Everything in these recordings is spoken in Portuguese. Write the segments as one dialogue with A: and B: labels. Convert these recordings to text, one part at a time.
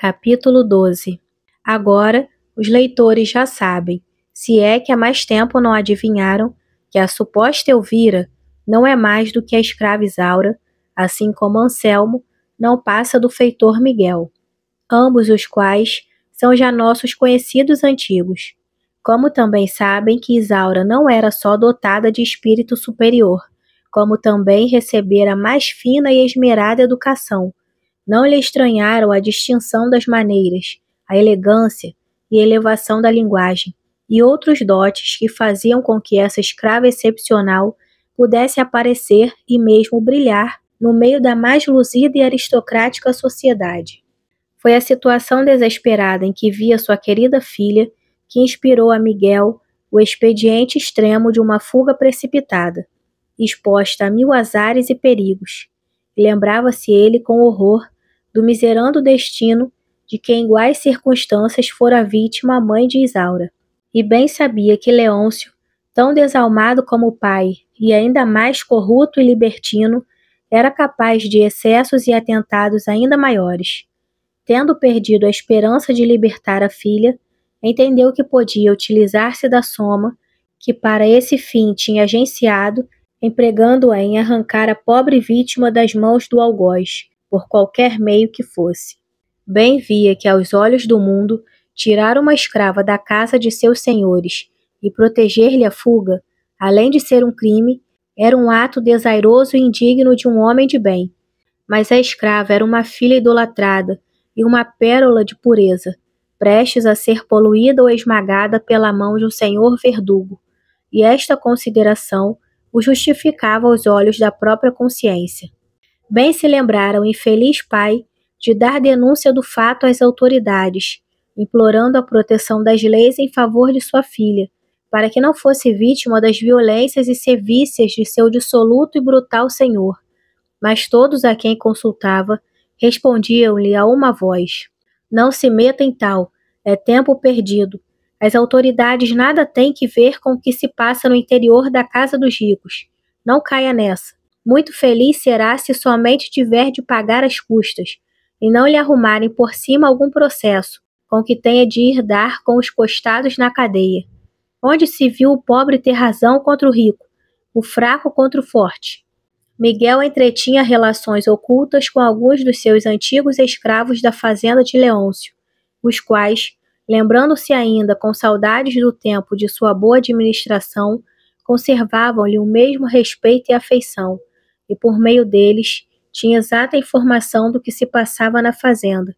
A: Capítulo 12. Agora, os leitores já sabem, se é que há mais tempo não adivinharam, que a suposta Elvira não é mais do que a escrava Isaura, assim como Anselmo não passa do feitor Miguel, ambos os quais são já nossos conhecidos antigos. Como também sabem que Isaura não era só dotada de espírito superior, como também recebera a mais fina e esmerada educação. Não lhe estranharam a distinção das maneiras, a elegância e elevação da linguagem, e outros dotes que faziam com que essa escrava excepcional pudesse aparecer e mesmo brilhar no meio da mais luzida e aristocrática sociedade. Foi a situação desesperada em que via sua querida filha que inspirou a Miguel o expediente extremo de uma fuga precipitada, exposta a 1000 azares e perigos. E lembrava-se ele com horror do miserando destino de que em iguais circunstâncias fora vítima a mãe de Isaura. E bem sabia que Leôncio, tão desalmado como o pai, e ainda mais corrupto e libertino, era capaz de excessos e atentados ainda maiores. Tendo perdido a esperança de libertar a filha, entendeu que podia utilizar-se da soma que para esse fim tinha agenciado, empregando-a em arrancar a pobre vítima das mãos do algoz, por qualquer meio que fosse. Bem via que aos olhos do mundo, tirar uma escrava da casa de seus senhores e proteger-lhe a fuga, além de ser um crime, era um ato desairoso e indigno de um homem de bem. Mas a escrava era uma filha idolatrada e uma pérola de pureza, prestes a ser poluída ou esmagada pela mão de um senhor verdugo, e esta consideração o justificava aos olhos da própria consciência. Bem se lembrara o infeliz pai de dar denúncia do fato às autoridades, implorando a proteção das leis em favor de sua filha, para que não fosse vítima das violências e sevícias de seu dissoluto e brutal senhor. Mas todos a quem consultava respondiam-lhe a uma voz: não se meta em tal, é tempo perdido. As autoridades nada têm que ver com o que se passa no interior da casa dos ricos. Não caia nessa. Muito feliz será se somente tiver de pagar as custas, e não lhe arrumarem por cima algum processo, com que tenha de ir dar com os costados na cadeia. Onde se viu o pobre ter razão contra o rico, o fraco contra o forte? Miguel entretinha relações ocultas com alguns dos seus antigos escravos da fazenda de Leôncio, os quais, lembrando-se ainda com saudades do tempo de sua boa administração, conservavam-lhe o mesmo respeito e afeição, e por meio deles tinha exata informação do que se passava na fazenda.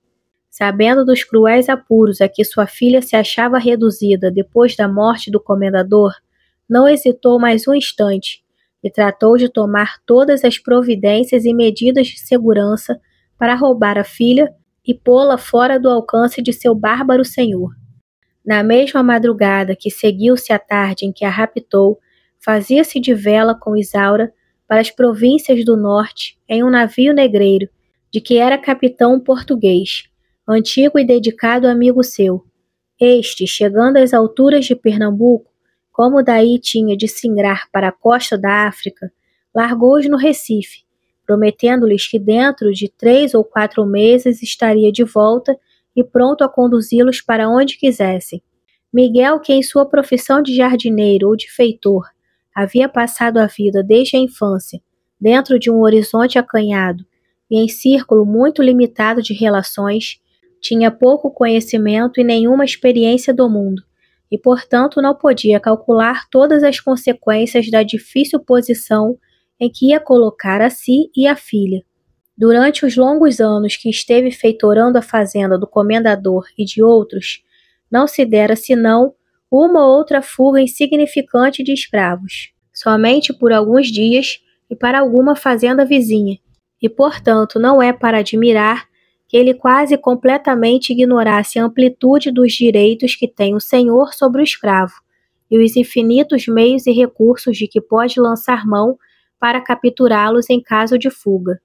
A: Sabendo dos cruéis apuros a que sua filha se achava reduzida depois da morte do comendador, não hesitou mais um instante e tratou de tomar todas as providências e medidas de segurança para roubar a filha e pô-la fora do alcance de seu bárbaro senhor. Na mesma madrugada que seguiu-se a tarde em que a raptou, fazia-se de vela com Isaura para as províncias do norte em um navio negreiro, de que era capitão um português, antigo e dedicado amigo seu. Este, chegando às alturas de Pernambuco, como daí tinha de singrar para a costa da África, largou-os no Recife, prometendo-lhes que dentro de 3 ou 4 meses estaria de volta e pronto a conduzi-los para onde quisessem. Miguel, que em sua profissão de jardineiro ou de feitor havia passado a vida desde a infância, dentro de um horizonte acanhado e em círculo muito limitado de relações, tinha pouco conhecimento e nenhuma experiência do mundo, e portanto não podia calcular todas as consequências da difícil posição em que ia colocar a si e a filha. Durante os longos anos que esteve feitorando a fazenda do comendador e de outros, não se dera senão uma ou outra fuga insignificante de escravos, somente por alguns dias e para alguma fazenda vizinha, e portanto não é para admirar que ele quase completamente ignorasse a amplitude dos direitos que tem o senhor sobre o escravo e os infinitos meios e recursos de que pode lançar mão para capturá-los em caso de fuga.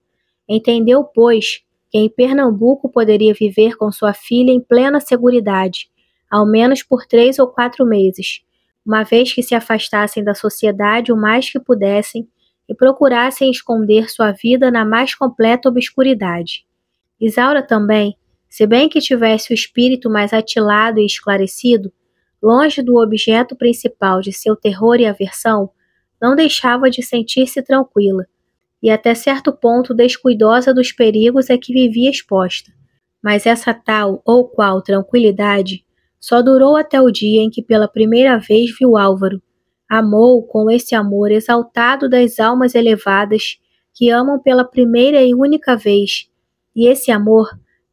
A: Entendeu, pois, que em Pernambuco poderia viver com sua filha em plena seguridade, ao menos por 3 ou 4 meses, uma vez que se afastassem da sociedade o mais que pudessem e procurassem esconder sua vida na mais completa obscuridade. Isaura também, Se bem que tivesse o espírito mais atilado e esclarecido, longe do objeto principal de seu terror e aversão, não deixava de sentir-se tranquila, e até certo ponto descuidosa dos perigos a que vivia exposta. Mas essa tal ou qual tranquilidade só durou até o dia em que pela primeira vez viu Álvaro. Amou com esse amor exaltado das almas elevadas que amam pela primeira e única vez, e esse amor,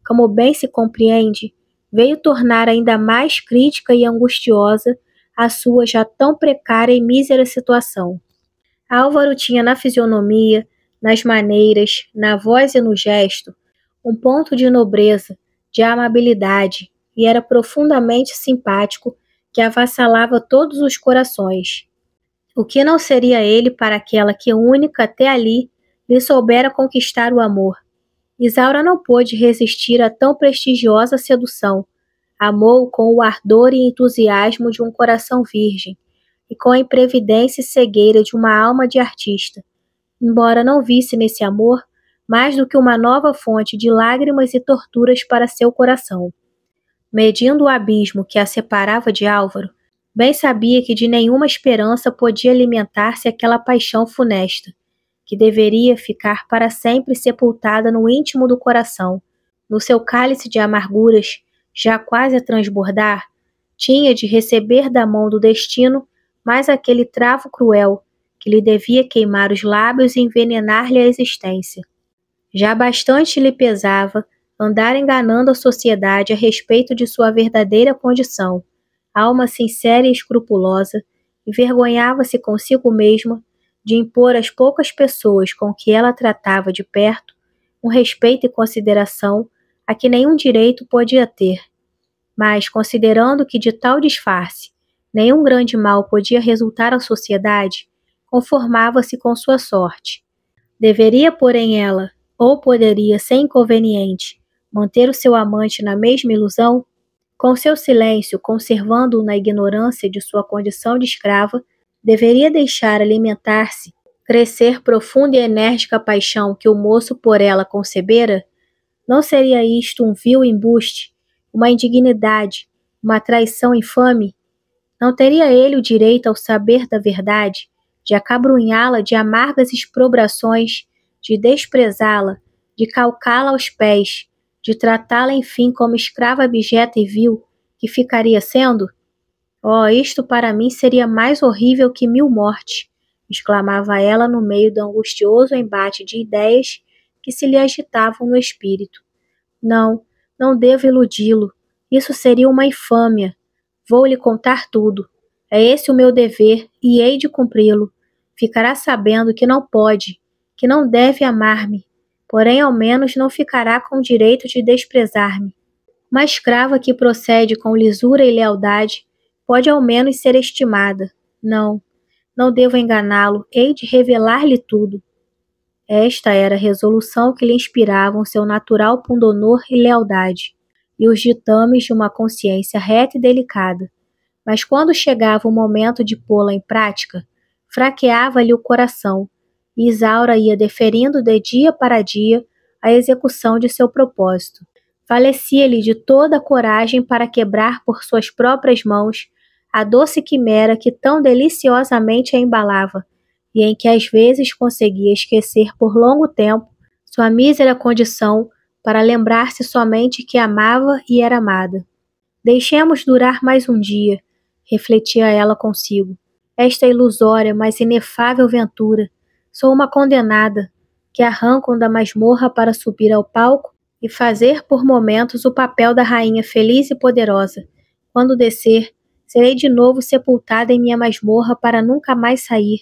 A: como bem se compreende, veio tornar ainda mais crítica e angustiosa a sua já tão precária e mísera situação. Álvaro tinha na fisionomia, nas maneiras, na voz e no gesto, um ponto de nobreza, de amabilidade, e era profundamente simpático, que avassalava todos os corações. O que não seria ele para aquela que única até ali lhe soubera conquistar o amor? Isaura não pôde resistir a tão prestigiosa sedução. Amou com o ardor e entusiasmo de um coração virgem, e com a imprevidência e cegueira de uma alma de artista, embora não visse nesse amor mais do que uma nova fonte de lágrimas e torturas para seu coração. Medindo o abismo que a separava de Álvaro, bem sabia que de nenhuma esperança podia alimentar-se aquela paixão funesta, que deveria ficar para sempre sepultada no íntimo do coração. No seu cálice de amarguras, já quase a transbordar, tinha de receber da mão do destino mais aquele travo cruel, que lhe devia queimar os lábios e envenenar-lhe a existência. Já bastante lhe pesava andar enganando a sociedade a respeito de sua verdadeira condição. Alma sincera e escrupulosa, envergonhava-se consigo mesma de impor às poucas pessoas com que ela tratava de perto um respeito e consideração a que nenhum direito podia ter. Mas, considerando que de tal disfarce nenhum grande mal podia resultar à sociedade, conformava-se com sua sorte. Deveria, porém, ela, ou poderia, sem inconveniente, manter o seu amante na mesma ilusão? Com seu silêncio, conservando-o na ignorância de sua condição de escrava, deveria deixar alimentar-se, crescer profunda e enérgica paixão que o moço por ela concebera? Não seria isto um vil embuste, uma indignidade, uma traição infame? Não teria ele o direito ao saber da verdade, de acabrunhá-la de amargas exprobrações, de desprezá-la, de calcá-la aos pés, de tratá-la enfim como escrava abjeta e vil, que ficaria sendo? Oh, isto para mim seria mais horrível que 1000 mortes, exclamava ela no meio do angustioso embate de ideias que se lhe agitavam no espírito. Não, não devo iludi-lo. Isso seria uma infâmia. Vou-lhe contar tudo. É esse o meu dever e hei de cumpri-lo. Ficará sabendo que não pode, que não deve amar-me, porém ao menos não ficará com o direito de desprezar-me. Uma escrava que procede com lisura e lealdade pode ao menos ser estimada. Não, não devo enganá-lo, hei de revelar-lhe tudo. Esta era a resolução que lhe inspiravam seu natural pundonor e lealdade, e os ditames de uma consciência reta e delicada. Mas quando chegava o momento de pô-la em prática, fraqueava-lhe o coração, e Isaura ia deferindo de dia para dia a execução de seu propósito. Falecia-lhe de toda a coragem para quebrar por suas próprias mãos a doce quimera que tão deliciosamente a embalava, e em que às vezes conseguia esquecer por longo tempo sua mísera condição para lembrar-se somente que amava e era amada. Deixemos durar mais um dia, refletia ela consigo. Esta ilusória, mas inefável ventura. Sou uma condenada, que arrancam da masmorra para subir ao palco e fazer por momentos o papel da rainha feliz e poderosa. Quando descer, serei de novo sepultada em minha masmorra para nunca mais sair.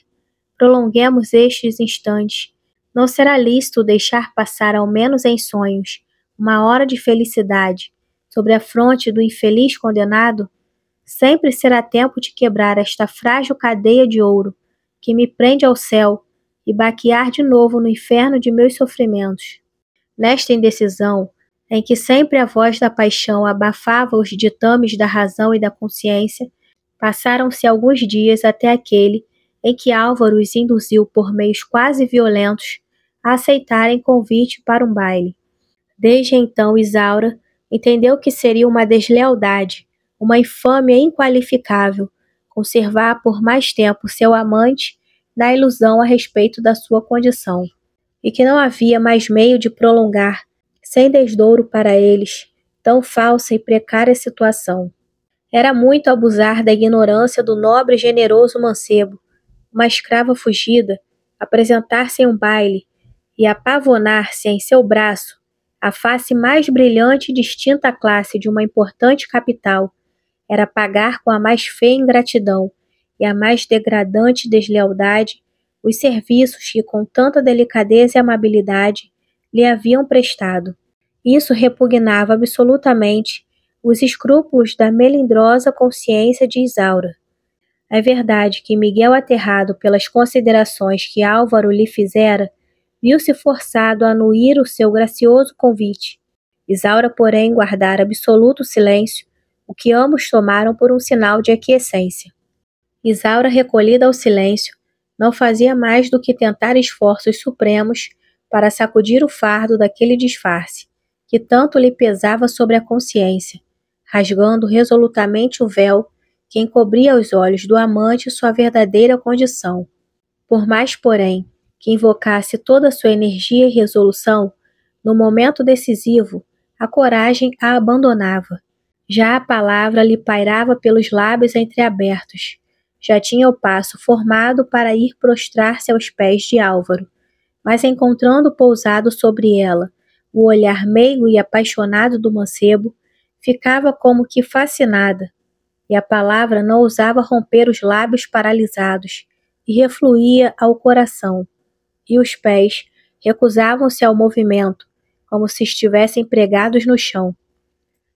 A: Prolonguemos estes instantes. Não será lícito deixar passar, ao menos em sonhos, uma hora de felicidade sobre a fronte do infeliz condenado? Sempre será tempo de quebrar esta frágil cadeia de ouro que me prende ao céu e baquear de novo no inferno de meus sofrimentos. Nesta indecisão, em que sempre a voz da paixão abafava os ditames da razão e da consciência, passaram-se alguns dias até aquele em que Álvaro os induziu por meios quase violentos a aceitarem convite para um baile. Desde então Isaura Entendeu que seria uma deslealdade, uma infâmia inqualificável, conservar por mais tempo seu amante na ilusão a respeito da sua condição, e que não havia mais meio de prolongar, sem desdouro para eles, tão falsa e precária situação. Era muito abusar da ignorância do nobre e generoso mancebo, uma escrava fugida, apresentar-se em um baile e apavonar-se em seu braço a face mais brilhante e distinta classe de uma importante capital, era pagar com a mais feia ingratidão e a mais degradante deslealdade os serviços que com tanta delicadeza e amabilidade lhe haviam prestado. Isso repugnava absolutamente os escrúpulos da melindrosa consciência de Isaura. É verdade que Miguel, aterrado pelas considerações que Álvaro lhe fizera, viu-se forçado a anuir o seu gracioso convite. Isaura, porém, guardara absoluto silêncio, o que ambos tomaram por um sinal de aquiescência. Isaura, recolhida ao silêncio, não fazia mais do que tentar esforços supremos para sacudir o fardo daquele disfarce, que tanto lhe pesava sobre a consciência, rasgando resolutamente o véu que encobria aos olhos do amante sua verdadeira condição. Por mais, porém, que invocasse toda a sua energia e resolução, no momento decisivo, a coragem a abandonava. Já a palavra lhe pairava pelos lábios entreabertos. Já tinha o passo formado para ir prostrar-se aos pés de Álvaro, mas encontrando pousado sobre ela o olhar meigo e apaixonado do mancebo, ficava como que fascinada, e a palavra não ousava romper os lábios paralisados, e refluía ao coração, e os pés recusavam-se ao movimento, como se estivessem pregados no chão.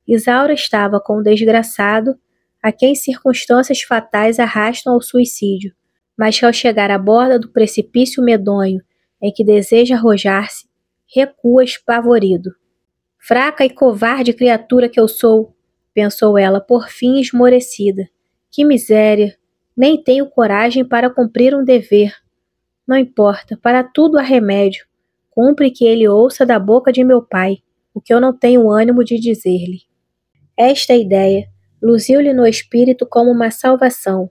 A: Isaura estava com um desgraçado, a quem circunstâncias fatais arrastam ao suicídio, mas que ao chegar à borda do precipício medonho em que deseja arrojar-se, recua espavorido. Fraca e covarde criatura que eu sou, pensou ela por fim esmorecida. Que miséria! Nem tenho coragem para cumprir um dever. Não importa, para tudo há remédio. Cumpre que ele ouça da boca de meu pai, o que eu não tenho ânimo de dizer-lhe. Esta ideia luziu-lhe no espírito como uma salvação.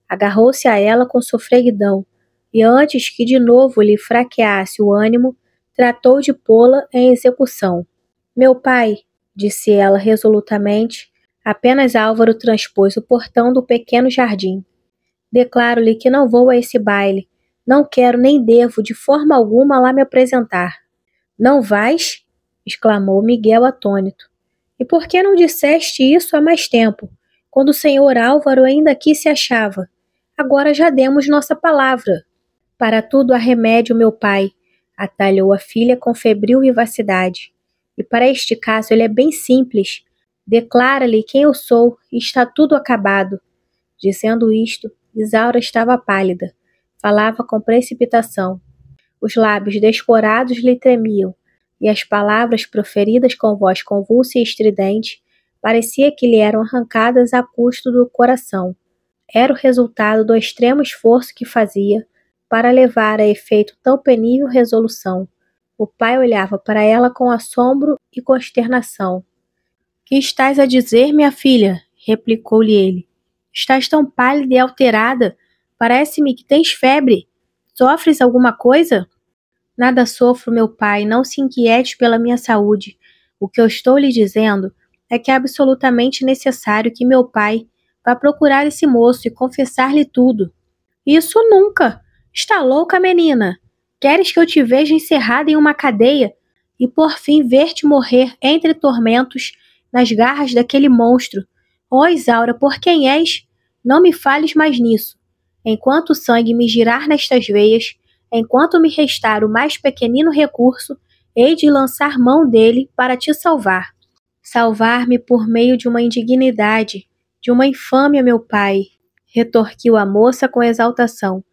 A: Agarrou-se a ela com sofreguidão, e antes que de novo lhe fraqueasse o ânimo, tratou de pô-la em execução. Meu pai, disse ela resolutamente, apenas Álvaro transpôs o portão do pequeno jardim. Declaro-lhe que não vou a esse baile. Não quero nem devo de forma alguma lá me apresentar. Não vais? Exclamou Miguel atônito. E por que não disseste isso há mais tempo, quando o senhor Álvaro ainda aqui se achava? Agora já demos nossa palavra. Para tudo há remédio, meu pai, atalhou a filha com febril vivacidade. E para este caso ele é bem simples. Declara-lhe quem eu sou e está tudo acabado. Dizendo isto, Isaura estava pálida. Falava com precipitação. Os lábios descorados lhe tremiam, e as palavras proferidas com voz convulsa e estridente parecia que lhe eram arrancadas a custo do coração. Era o resultado do extremo esforço que fazia para levar a efeito tão penível resolução. O pai olhava para ela com assombro e consternação. Que estás a dizer, minha filha? Replicou-lhe ele. Estás tão pálida e alterada. Parece-me que tens febre. Sofres alguma coisa? Nada sofro, meu pai, não se inquiete pela minha saúde. O que eu estou lhe dizendo é que é absolutamente necessário que meu pai vá procurar esse moço e confessar-lhe tudo. Isso nunca! Está louca, menina? Queres que eu te veja encerrada em uma cadeia e por fim ver-te morrer entre tormentos nas garras daquele monstro? Ó Isaura, por quem és? Não me fales mais nisso. Enquanto o sangue me girar nestas veias, enquanto me restar o mais pequenino recurso, hei de lançar mão dele para te salvar. Salvar-me por meio de uma indignidade, de uma infâmia, meu pai, retorquiu a moça com exaltação.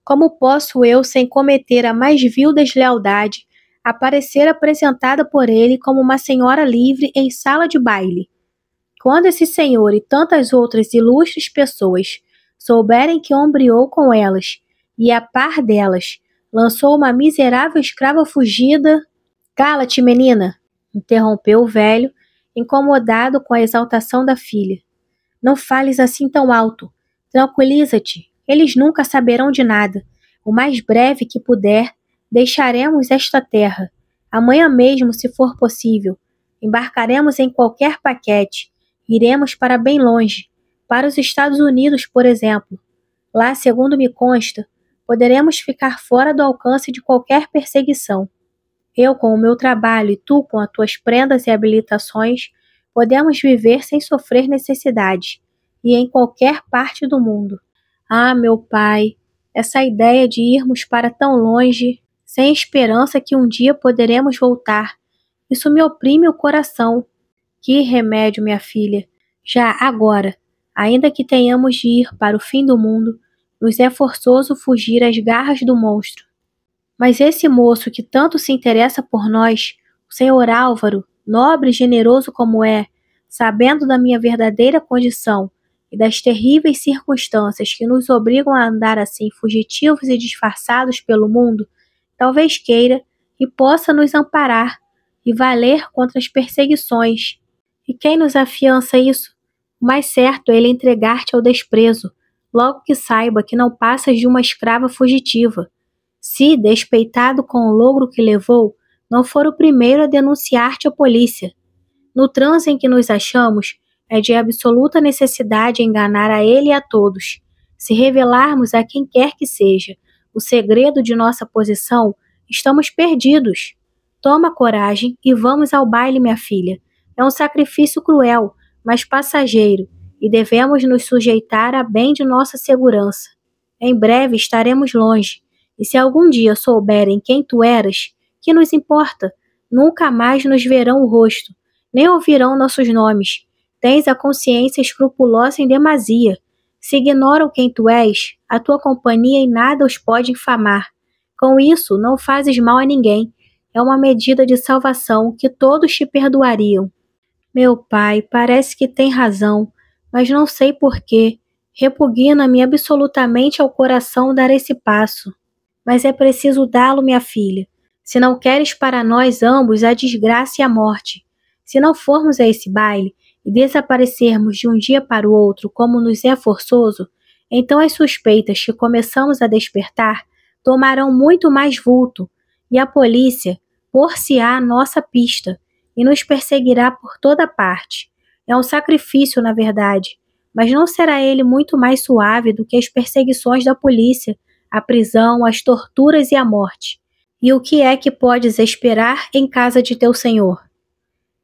A: Como posso eu, sem cometer a mais vil deslealdade, aparecer apresentada por ele como uma senhora livre em sala de baile? Quando esse senhor e tantas outras ilustres pessoas souberem que ombreou com elas, e a par delas, lançou uma miserável escrava fugida... Cala-te, menina! Interrompeu o velho, incomodado com a exaltação da filha. Não fales assim tão alto. Tranquiliza-te. Eles nunca saberão de nada. O mais breve que puder, deixaremos esta terra. Amanhã mesmo, se for possível. Embarcaremos em qualquer paquete. Iremos para bem longe. Para os Estados Unidos, por exemplo. Lá, segundo me consta, poderemos ficar fora do alcance de qualquer perseguição. Eu, com o meu trabalho, e tu, com as tuas prendas e habilitações, podemos viver sem sofrer necessidade, e em qualquer parte do mundo. Ah, meu pai, essa ideia de irmos para tão longe, sem esperança que um dia poderemos voltar, isso me oprime o coração. Que remédio, minha filha. Já agora, ainda que tenhamos de ir para o fim do mundo, nos é forçoso fugir às garras do monstro. Mas esse moço que tanto se interessa por nós, o senhor Álvaro, nobre e generoso como é, sabendo da minha verdadeira condição e das terríveis circunstâncias que nos obrigam a andar assim fugitivos e disfarçados pelo mundo, talvez queira e possa nos amparar e valer contra as perseguições. E quem nos afiança isso? O mais certo é ele entregar-te ao desprezo, logo que saiba que não passas de uma escrava fugitiva. Se, despeitado com o logro que levou, não for o primeiro a denunciar-te à polícia. No transe em que nos achamos, é de absoluta necessidade enganar a ele e a todos. Se revelarmos a quem quer que seja o segredo de nossa posição, estamos perdidos. Toma coragem e vamos ao baile, minha filha. É um sacrifício cruel, mas passageiro, e devemos nos sujeitar a bem de nossa segurança. Em breve estaremos longe, e se algum dia souberem quem tu eras, que nos importa? Nunca mais nos verão o rosto, nem ouvirão nossos nomes. Tens a consciência escrupulosa em demasia. Se ignoram quem tu és, a tua companhia em nada os pode infamar. Com isso, não fazes mal a ninguém. É uma medida de salvação que todos te perdoariam. Meu pai, parece que tem razão, mas não sei por quê. Repugna-me absolutamente ao coração dar esse passo. Mas é preciso dá-lo, minha filha. Se não queres para nós ambos a desgraça e a morte. Se não formos a esse baile e desaparecermos de um dia para o outro como nos é forçoso, então as suspeitas que começamos a despertar tomarão muito mais vulto, e a polícia pôr-se-á à nossa pista e nos perseguirá por toda parte. É um sacrifício, na verdade, mas não será ele muito mais suave do que as perseguições da polícia, a prisão, as torturas e a morte. E o que é que podes esperar em casa de teu senhor?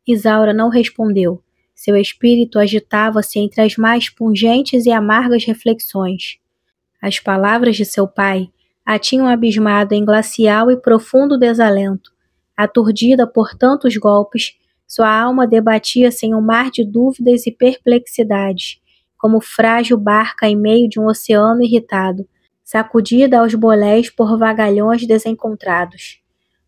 A: Isaura não respondeu. Seu espírito agitava-se entre as mais pungentes e amargas reflexões. As palavras de seu pai a tinham abismado em glacial e profundo desalento. Aturdida por tantos golpes, sua alma debatia-se em um mar de dúvidas e perplexidades, como frágil barca em meio de um oceano irritado, sacudida aos bolés por vagalhões desencontrados.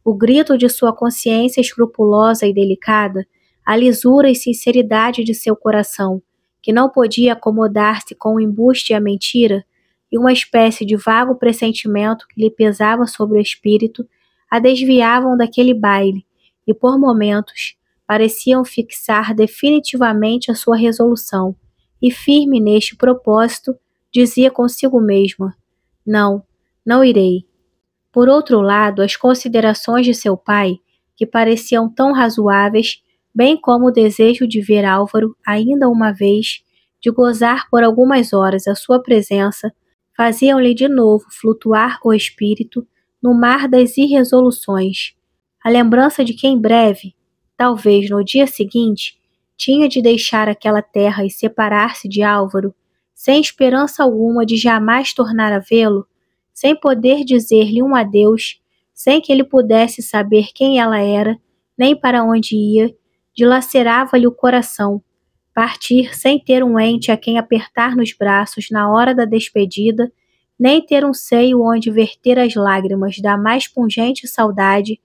A: O grito de sua consciência escrupulosa e delicada, a lisura e sinceridade de seu coração, que não podia acomodar-se com o embuste e a mentira, e uma espécie de vago pressentimento que lhe pesava sobre o espírito, a desviavam daquele baile, e por momentos pareciam fixar definitivamente a sua resolução, e firme neste propósito, dizia consigo mesma: não, não irei. Por outro lado, as considerações de seu pai, que pareciam tão razoáveis, bem como o desejo de ver Álvaro ainda uma vez, de gozar por algumas horas a sua presença, faziam-lhe de novo flutuar o espírito no mar das irresoluções. A lembrança de que em breve, talvez no dia seguinte, tinha de deixar aquela terra e separar-se de Álvaro, sem esperança alguma de jamais tornar a vê-lo, sem poder dizer-lhe um adeus, sem que ele pudesse saber quem ela era, nem para onde ia, dilacerava-lhe o coração. Partir sem ter um ente a quem apertar nos braços na hora da despedida, nem ter um seio onde verter as lágrimas da mais pungente saudade,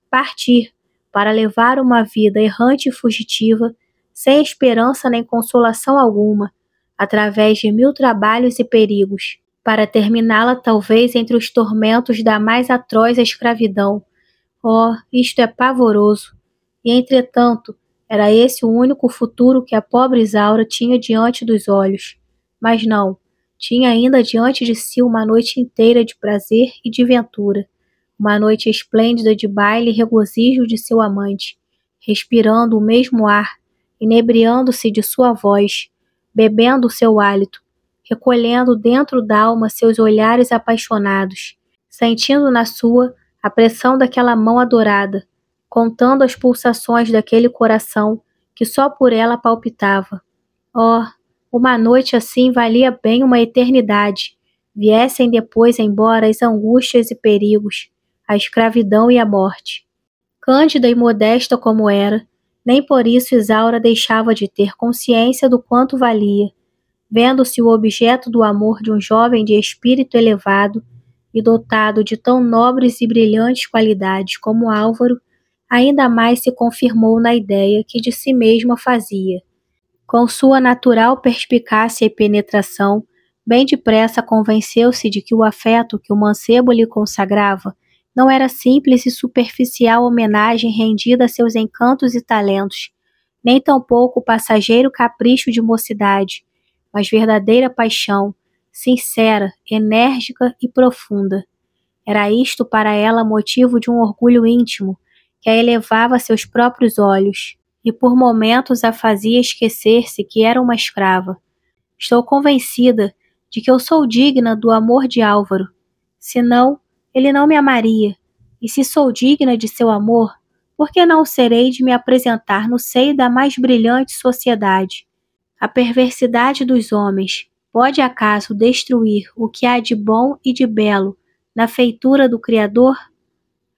A: partir para levar uma vida errante e fugitiva, sem esperança nem consolação alguma, através de 1000 trabalhos e perigos, para terminá-la talvez entre os tormentos da mais atroz escravidão. Oh, isto é pavoroso! E, entretanto, Era esse o único futuro que a pobre Isaura tinha diante dos olhos. Mas não, tinha ainda diante de si uma noite inteira de prazer e de ventura, uma noite esplêndida de baile e regozijo de seu amante, respirando o mesmo ar, inebriando-se de sua voz, bebendo o seu hálito, recolhendo dentro d'alma seus olhares apaixonados, sentindo na sua a pressão daquela mão adorada, contando as pulsações daquele coração que só por ela palpitava. Oh, uma noite assim valia bem uma eternidade, viessem depois embora as angústias e perigos, a escravidão e a morte. Cândida e modesta como era, nem por isso Isaura deixava de ter consciência do quanto valia, vendo-se o objeto do amor de um jovem de espírito elevado e dotado de tão nobres e brilhantes qualidades como Álvaro, ainda mais se confirmou na ideia que de si mesma fazia. Com sua natural perspicácia e penetração, bem depressa convenceu-se de que o afeto que o mancebo lhe consagrava não era simples e superficial homenagem rendida a seus encantos e talentos, nem tampouco passageiro capricho de mocidade, mas verdadeira paixão, sincera, enérgica e profunda. Era isto para ela motivo de um orgulho íntimo, que a elevava a seus próprios olhos, e por momentos a fazia esquecer-se que era uma escrava. Estou convencida de que eu sou digna do amor de Álvaro. Senão, ele não me amaria. E se sou digna de seu amor, por que não serei de me apresentar no seio da mais brilhante sociedade? A perversidade dos homens pode acaso destruir o que há de bom e de belo na feitura do Criador?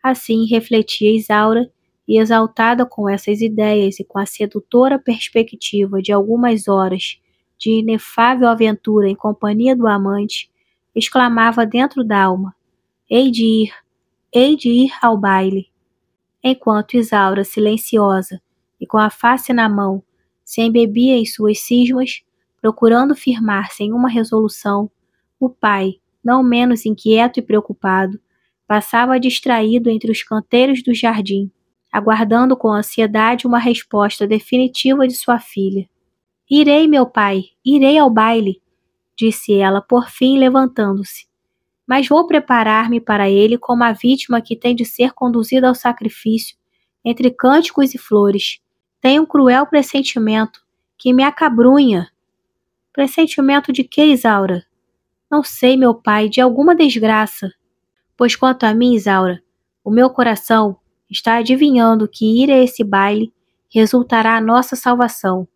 A: Assim refletia Isaura, e exaltada com essas ideias e com a sedutora perspectiva de algumas horas de inefável aventura em companhia do amante, exclamava dentro d'alma: hei de ir ao baile. Enquanto Isaura, silenciosa e com a face na mão, se embebia em suas cismas, procurando firmar-se em uma resolução, o pai, não menos inquieto e preocupado, passava distraído entre os canteiros do jardim, aguardando com ansiedade uma resposta definitiva de sua filha. Irei, meu pai, irei ao baile, disse ela, por fim levantando-se. Mas vou preparar-me para ele como a vítima que tem de ser conduzida ao sacrifício, entre cânticos e flores. Tenho um cruel pressentimento, que me acabrunha. Pressentimento de que, Isaura? Não sei, meu pai, de alguma desgraça. Pois quanto a mim, Isaura, o meu coração está adivinhando que ir a esse baile resultará a nossa salvação.